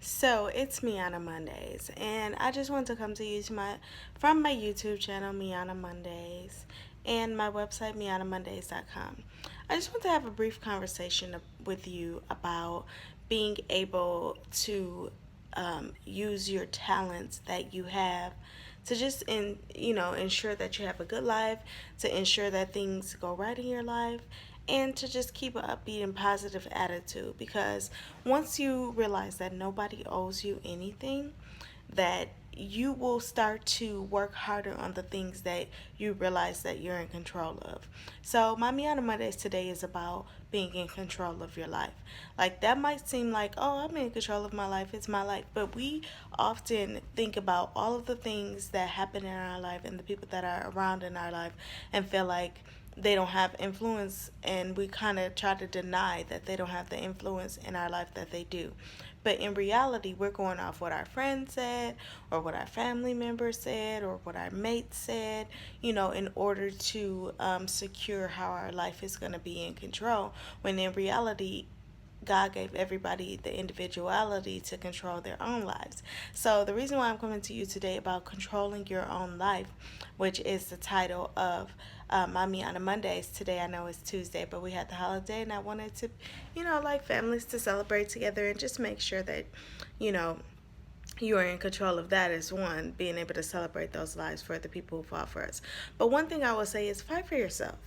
So it's Miana Mondays, and I just want to come to you from my YouTube channel, Miana Mondays, and my website, MianaMondays.com. I just want to have a brief conversation with you about being able to use your talents that you have to just ensure that you have a good life, to ensure that things go right in your life, and to just keep an upbeat and positive attitude, because once you realize that nobody owes you anything, that you will start to work harder on the things that you realize that you're in control of. So my Miana Mondays today is about being in control of your life. Like, that might seem like, oh, I'm in control of my life, it's my life. But we often think about all of the things that happen in our life and the people that are around in our life and feel like they don't have influence, and we kind of try to deny that they don't have the influence in our life that they do. But in reality, we're going off what our friends said, or what our family members said, or what our mates said, in order to secure how our life is going to be in control. When in reality, God gave everybody the individuality to control their own lives. So, the reason why I'm coming to you today about controlling your own life, which is the title of Mommy on a Mondays. Today, I know it's Tuesday, but we had the holiday, and I wanted to, like families to celebrate together and just make sure that, you know, you are in control of that as one, being able to celebrate those lives for the people who fought for us. But one thing I will say is fight for yourself.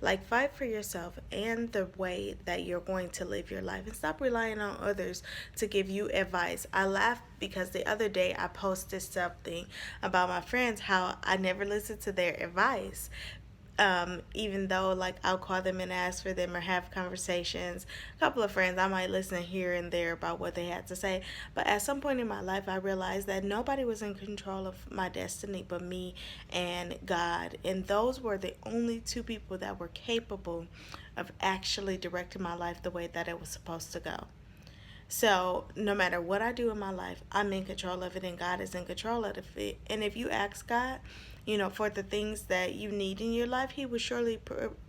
Like, fight for yourself and the way that you're going to live your life, and stop relying on others to give you advice. I laughed because the other day I posted something about my friends, how I never listened to their advice, even though, like, I'll call them and ask for them or have conversations. A couple of friends, I might listen here and there about what they had to say. But at some point in my life, I realized that nobody was in control of my destiny but me and God. And those were the only two people that were capable of actually directing my life the way that it was supposed to go. So, no matter what I do in my life, I'm in control of it, and God is in control of it. And if you ask God, for the things that you need in your life, He will surely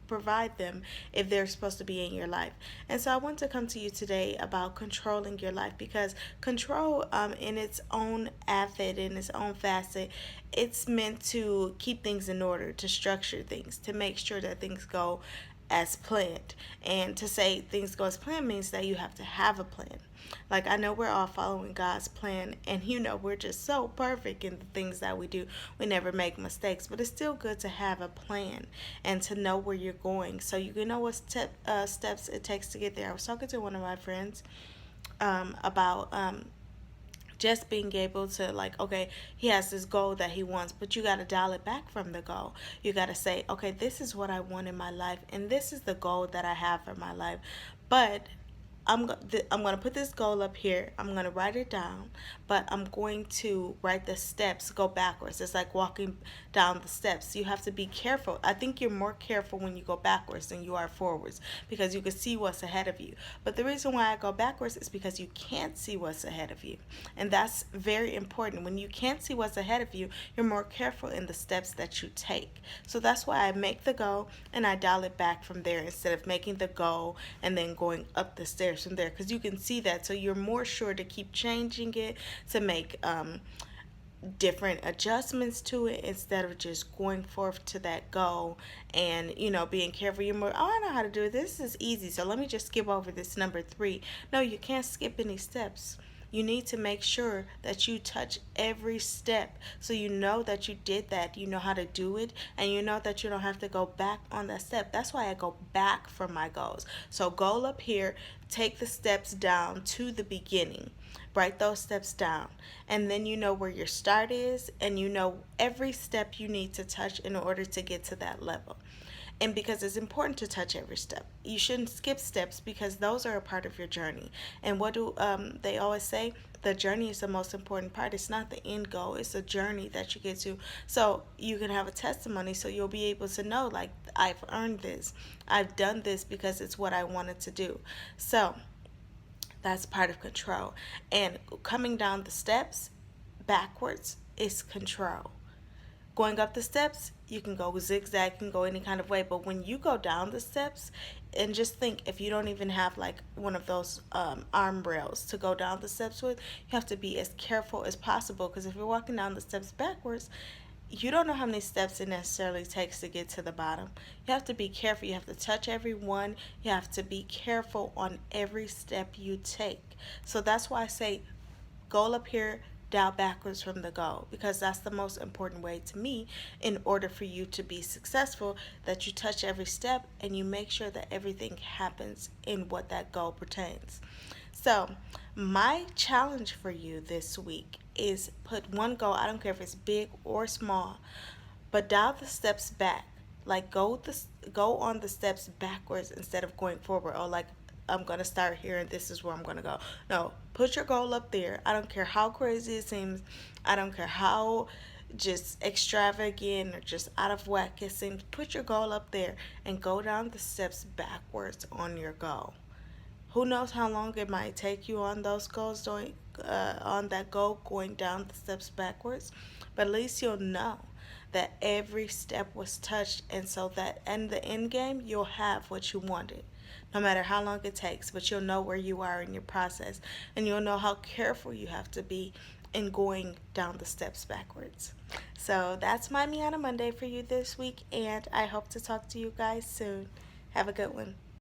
provide them if they're supposed to be in your life. And so, I want to come to you today about controlling your life, because control, in its own method, in its own facet, it's meant to keep things in order, to structure things, to make sure that things go as planned. And to say things go as planned means that you have to have a plan. Like, I know we're all following God's plan, and we're just so perfect in the things that we do. We never make mistakes, but it's still good to have a plan and to know where you're going, so you can know what steps it takes to get there. I was talking to one of my friends about just being able to, like, okay, he has this goal that he wants, but you got to dial it back from the goal. You got to say, okay, this is what I want in my life, and this is the goal that I have for my life. But I'm going to put this goal up here. I'm going to write it down, but I'm going to write the steps, go backwards. It's like walking down the steps. You have to be careful. I think you're more careful when you go backwards than you are forwards, because you can see what's ahead of you. But the reason why I go backwards is because you can't see what's ahead of you. And that's very important. When you can't see what's ahead of you, you're more careful in the steps that you take. So that's why I make the goal and I dial it back from there, instead of making the goal and then going up the stairs from there, because you can see that, so you're more sure to keep changing it, to make different adjustments to it, instead of just going forth to that goal and being careful. You're more, oh, I know how to do it, this is easy, so let me just skip over this number 3. No, you can't skip any steps. You need to make sure that you touch every step, so you know that you did that, you know how to do it, and you know that you don't have to go back on that step. That's why I go back for my goals. So, goal up here, take the steps down to the beginning. Write those steps down, and then you know where your start is, and you know every step you need to touch in order to get to that level. And because it's important to touch every step, you shouldn't skip steps, because those are a part of your journey. And what do they always say? The journey is the most important part. It's not the end goal, it's the journey that you get to. So you can have a testimony, so you'll be able to know, like, I've earned this, I've done this because it's what I wanted to do. So that's part of control. And coming down the steps backwards is control. Going up the steps you can go zigzag, you can go any kind of way. But when you go down the steps, and just think, if you don't even have like one of those arm rails to go down the steps with, you have to be as careful as possible, because if you're walking down the steps backwards, you don't know how many steps it necessarily takes to get to the bottom. You have to be careful. You have to touch every one. You have to be careful on every step you take. So that's why I say goal up here, down backwards from the goal, because that's the most important way to me in order for you to be successful, that you touch every step and you make sure that everything happens in what that goal pertains. So my challenge for you this week is put one goal, I don't care if it's big or small, but dial the steps back. Like go on the steps backwards instead of going forward. Or like, I'm gonna start here and this is where I'm gonna go. No, put your goal up there. I don't care how crazy it seems. I don't care how just extravagant or just out of whack it seems. Put your goal up there and go down the steps backwards on your goal. Who knows how long it might take you on those goals, doing on that goal, going down the steps backwards, but at least you'll know that every step was touched, and so that in the end game you'll have what you wanted, no matter how long it takes. But you'll know where you are in your process, and you'll know how careful you have to be in going down the steps backwards. So that's my Me on a Monday for you this week, and I hope to talk to you guys soon. Have a good one.